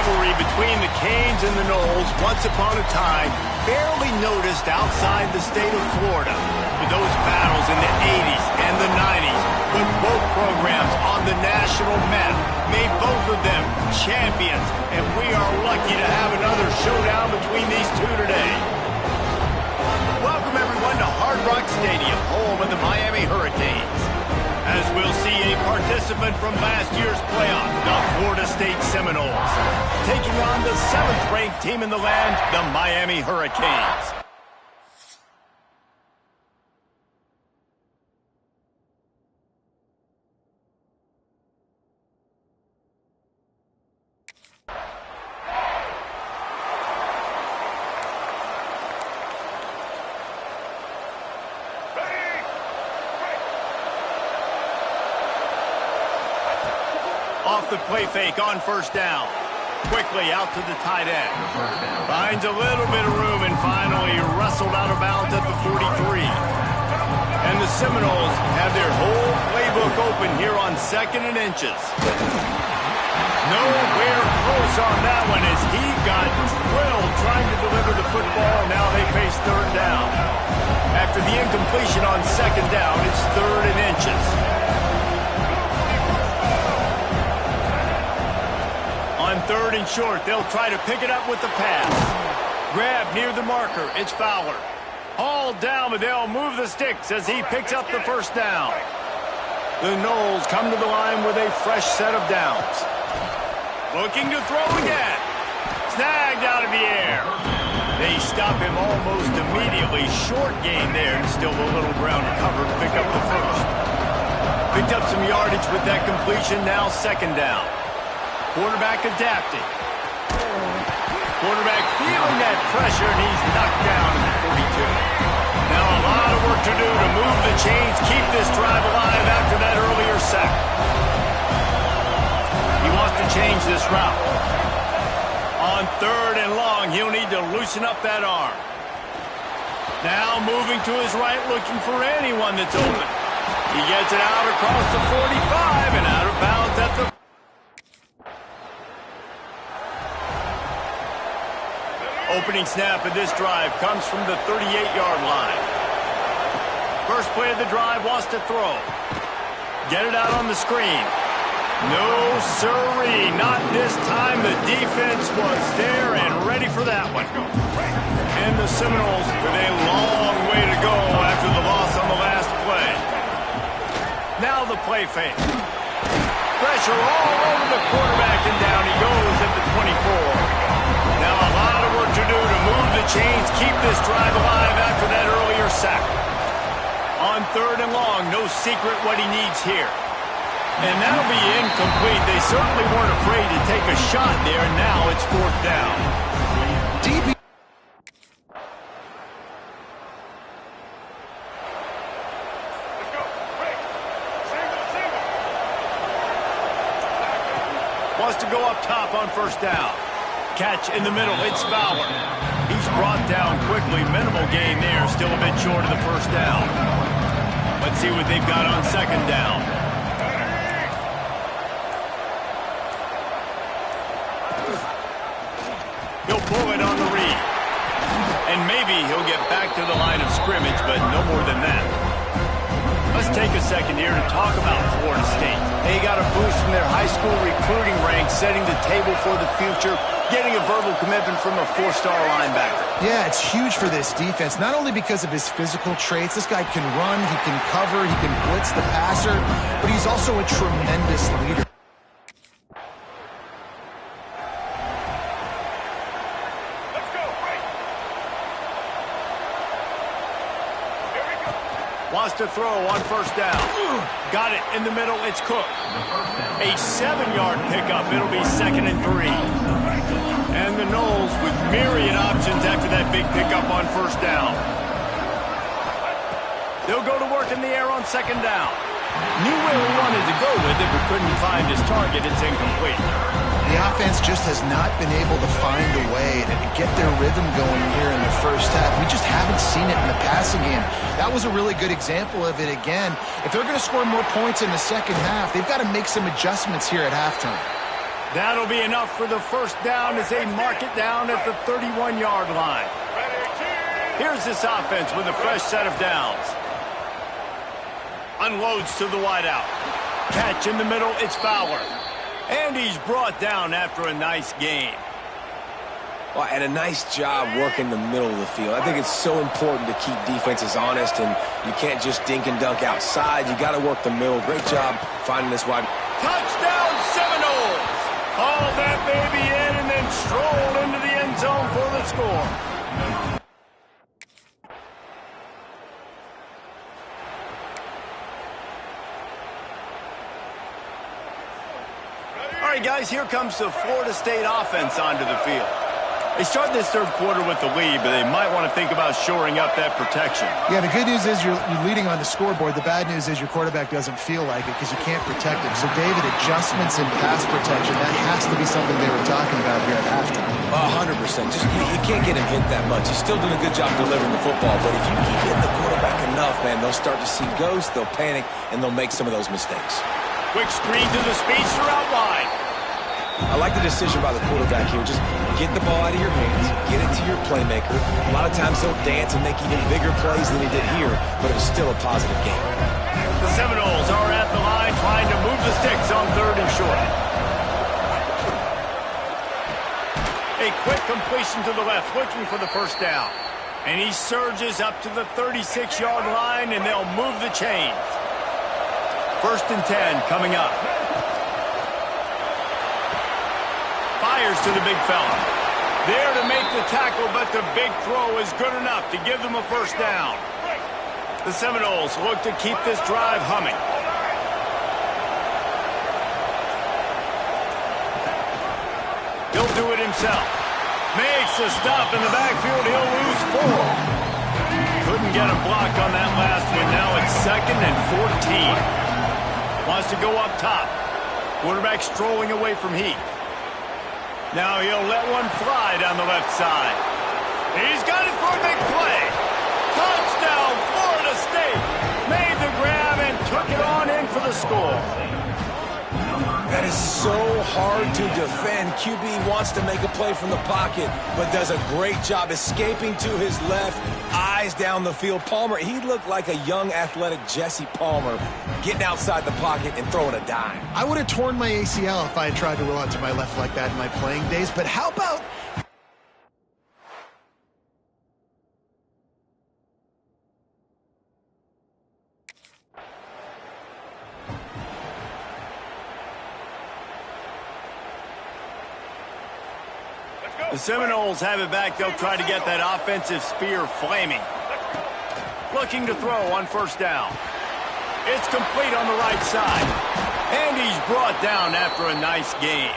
rivalry between the Canes and the Noles, once upon a time, barely noticed outside the state of Florida. With those battles in the 80s and the 90s, put both programs on the national map, made both of them champions, and we are lucky to have another showdown between these two today. Welcome, everyone, to Hard Rock Stadium, home of the Miami Hurricanes. As we'll see a participant from last year's playoff, the Florida State Seminoles, taking on the 7th-ranked team in the land, the Miami Hurricanes. Off the play fake on first down. Quickly out to the tight end. Finds a little bit of room and finally wrestled out of bounds at the 43. And the Seminoles have their whole playbook open here on 2nd and inches. Nowhere close on that one as he got drilled trying to deliver the football. Now they face 3rd down. After the incompletion on 2nd down, it's 3rd and inches. On 3rd and short, they'll try to pick it up with the pass. Grab near the marker. It's Fowler. Hauled down, but they'll move the sticks as he picks up the 1st down. The Noles come to the line with a fresh set of downs. Looking to throw again. Snagged out of the air. They stop him almost immediately. Short gain there, and still a little ground cover to pick up the 1st. Picked up some yardage with that completion. Now 2nd down. Quarterback adapting. Quarterback feeling that pressure, and he's knocked down at the 42. Now a lot of work to do to move the chains, keep this drive alive after that earlier sack. He wants to change this route. On 3rd and long, he'll need to loosen up that arm. Now moving to his right, looking for anyone that's open. He gets it out across the 45 and out of bounds at the opening snap of this drive comes from the 38-yard line. First play of the drive wants to throw. Get it out on the screen. No sirree, not this time. The defense was there and ready for that one. And the Seminoles with a long way to go after the loss on the last play. Now the play fake. Pressure all over the quarterback, and down he goes at the 24. Now a lot of work to do to move the chains, keep this drive alive after that earlier sack. On 3rd and long, no secret what he needs here. And that'll be incomplete. They certainly weren't afraid to take a shot there, and now it's 4th down. DB wants to go up top on 1st down. Catch in the middle, it's Fowler. He's brought down quickly. Minimal gain there, still a bit short of the 1st down. Let's see what they've got on 2nd down. He'll pull it on the read. And maybe he'll get back to the line of scrimmage, but no more than that. Let's take a second here to talk about Florida State. They got a boost from their high school recruiting ranks, setting the table for the future, getting a verbal commitment from a 4-star linebacker. Yeah, it's huge for this defense, not only because of his physical traits. This guy can run, he can cover, he can blitz the passer, but he's also a tremendous leader. Wants to throw on 1st down. Got it in the middle. It's Cook. A 7-yard pickup. It'll be 2nd and 3. And the Noles with myriad options after that big pickup on 1st down. They'll go to work in the air on 2nd down. Knew where he wanted to go with it, but couldn't find his target. It's incomplete. The offense just has not been able to find a way to get their rhythm going here in the 1st half. We just haven't seen it in the passing game. That was a really good example of it again. If they're going to score more points in the 2nd half, they've got to make some adjustments here at halftime. That'll be enough for the first down as they mark it down at the 31-yard line. Here's this offense with a fresh set of downs. Unloads to the wideout. Catch in the middle, it's Fowler. And he's brought down after a nice gain. Well, and a nice job working the middle of the field. I think it's so important to keep defenses honest, and you can't just dink and dunk outside. You got to work the middle. Great job finding this wide. Touchdown, Seminoles! Haul that baby in and then stroll into the end zone for the score. All right, guys, here comes the Florida State offense onto the field. They start this third quarter with the lead, but they might want to think about shoring up that protection. Yeah, the good news is you're leading on the scoreboard. The bad news is your quarterback doesn't feel like it because you can't protect him. So, David, adjustments in pass protection, that has to be something they were talking about here at halftime. 100%. Just you can't get him hit that much. He's still doing a good job delivering the football, but if you keep hitting the quarterback enough, man, they'll start to see ghosts, they'll panic, and they'll make some of those mistakes. Quick screen to the speedster out wide. I like the decision by the quarterback here. Just get the ball out of your hands, get it to your playmaker. A lot of times he'll dance and make even bigger plays than he did here, but it was still a positive game. The Seminoles are at the line trying to move the sticks on 3rd and short. A quick completion to the left, looking for the first down. And he surges up to the 36-yard line, and they'll move the chains. 1st and 10 coming up. Fires to the big fella. There to make the tackle, but the big throw is good enough to give them a first down. The Seminoles look to keep this drive humming. He'll do it himself. Makes a stop in the backfield. He'll lose 4. Couldn't get a block on that last one. Now it's 2nd and 14. Wants to go up top. Quarterback strolling away from Heath. Now he'll let one fly down the left side. He's got it for a big play. Touchdown, Florida State. Made the grab and took it on in for the score. That is so hard to defend. QB wants to make a play from the pocket, but does a great job escaping to his left, eyes down the field. Palmer, he looked like a young, athletic Jesse Palmer, getting outside the pocket and throwing a dime. I would have torn my ACL if I had tried to roll out to my left like that in my playing days, but how about... The Seminoles have it back. They'll try to get that offensive spear flaming. Looking to throw on 1st down. It's complete on the right side. And he's brought down after a nice gain.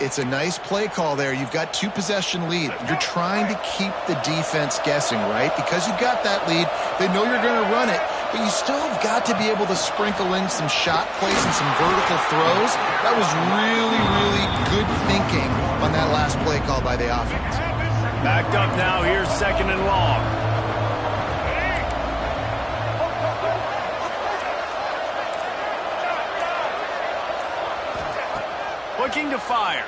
It's a nice play call there. You've got 2-possession lead. You're trying to keep the defense guessing, right? Because you've got that lead, they know you're going to run it, but you still have got to be able to sprinkle in some shot plays and some vertical throws. That was really, really good thinking on that last play call by the offense. Backed up now. Here's 2nd and long. Looking to fire.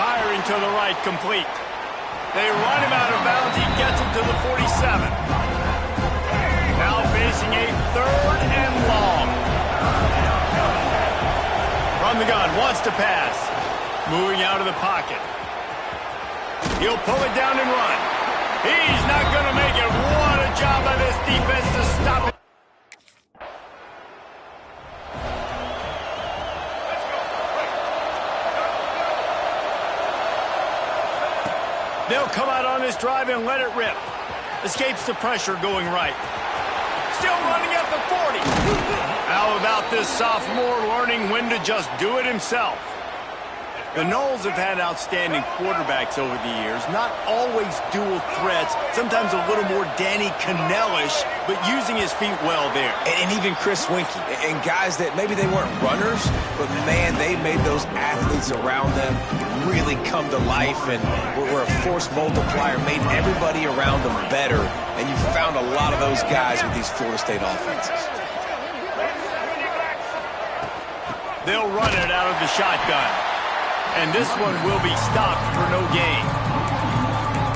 Firing to the right, complete. They run him out of bounds. He gets it to the 47. Now facing a 3rd and long. From the gun, wants to pass. Moving out of the pocket. He'll pull it down and run. He's not going to make it. What a job by this defense to stop it. They'll come out on this drive and let it rip. Escapes the pressure going right. Still running at the 40. How about this sophomore learning when to just do it himself? The Noles have had outstanding quarterbacks over the years. Not always dual threats. Sometimes a little more Danny Cannell-ish, but using his feet well there. And even Chris Winkie. And guys that maybe they weren't runners, but man, they made those athletes around them really come to life and were a force multiplier, made everybody around them better. And you found a lot of those guys with these Florida State offenses. They'll run it out of the shotgun. And this one will be stopped for no gain.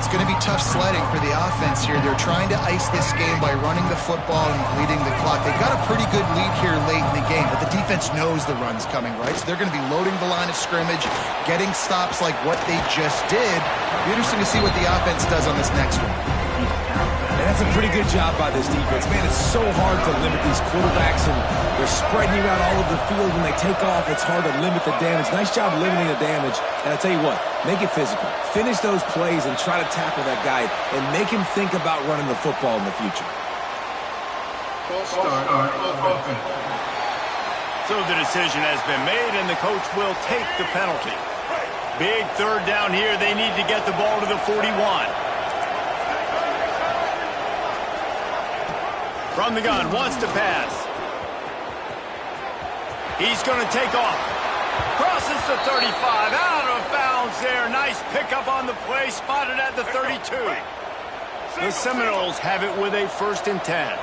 It's going to be tough sledding for the offense here. They're trying to ice this game by running the football and bleeding the clock. They've got a pretty good lead here late in the game, but the defense knows the run's coming, right? So they're going to be loading the line of scrimmage, getting stops like what they just did. It'll be interesting to see what the offense does on this next one. And that's a pretty good job by this defense. Man, it's so hard to limit these quarterbacks, and they're spreading you out all over the field. When they take off, it's hard to limit the damage. Nice job limiting the damage. And I'll tell you what, make it physical. Finish those plays and try to tackle that guy and make him think about running the football in the future. So the decision has been made, and the coach will take the penalty. Big third down here. They need to get the ball to the 41. From the gun, wants to pass. He's going to take off. Crosses the 35, out of bounds there. Nice pickup on the play, spotted at the 32. The Seminoles have it with a 1st and 10.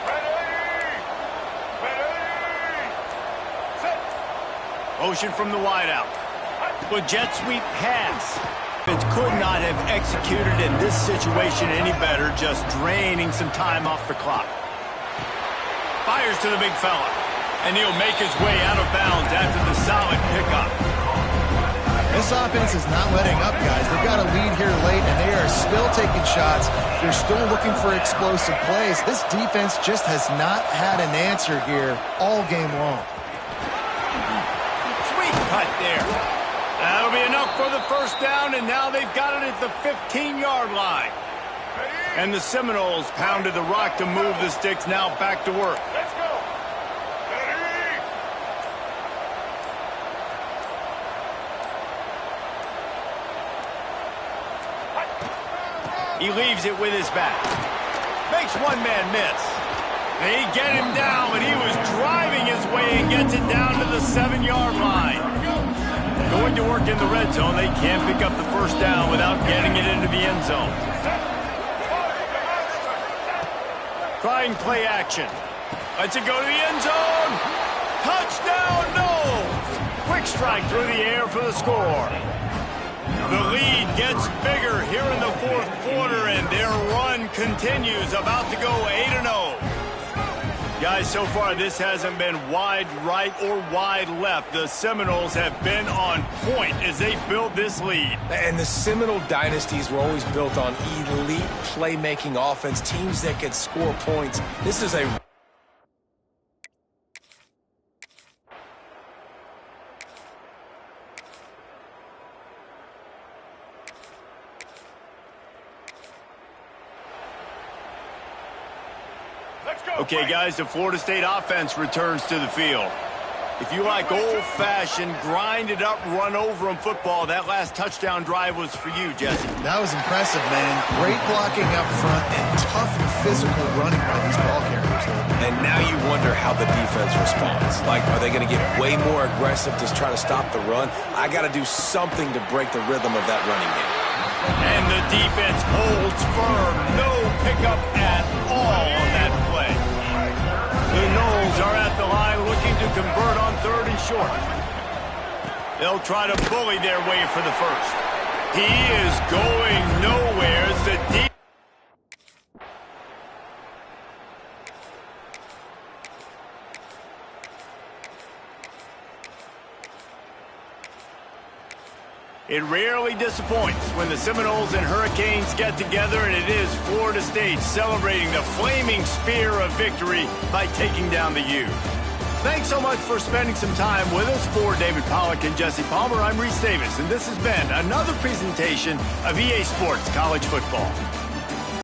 Motion from the wideout. With jet sweep pass. It could not have executed in this situation any better, just draining some time off the clock. Fires to the big fella, and he'll make his way out of bounds after the solid pickup. This offense is not letting up, guys. They've got a lead here late, and they are still taking shots. They're still looking for explosive plays. This defense just has not had an answer here all game long. Sweet cut there. That'll be enough for the 1st down, and now they've got it at the 15-yard line. And the Seminoles pounded the rock to move the sticks, now back to work. Let's go. He leaves it with his back. Makes one man miss. They get him down, but he was driving his way and gets it down to the 7-yard line. Going to work in the red zone, they can't pick up the 1st down without getting it into the end zone. Trying play action. Lets it go to the end zone. Touchdown, no! Quick strike through the air for the score. The lead gets bigger here in the 4th quarter, and their run continues, about to go 8-0. Guys, so far this hasn't been wide right or wide left. The Seminoles have been on point as they build this lead. And the Seminole dynasties were always built on elite playmaking offense, teams that could score points. This is a... Okay, guys, the Florida State offense returns to the field. If you like old-fashioned, grind-it-up, run-over-'em football, that last touchdown drive was for you, Jesse. That was impressive, man. Great blocking up front and tough physical running by these ball carriers. And now you wonder how the defense responds. Like, are they going to get way more aggressive to try to stop the run? I got to do something to break the rhythm of that running game. And the defense holds firm. No pickup at all on that play. The Noles are at the line looking to convert on 3rd and short. They'll try to bully their way for the 1st. He is going nowhere as the defense... It rarely disappoints when the Seminoles and Hurricanes get together, and it is Florida State celebrating the flaming spear of victory by taking down the U. Thanks so much for spending some time with us. For David Pollack and Jesse Palmer, I'm Reese Davis, and this has been another presentation of EA Sports College Football.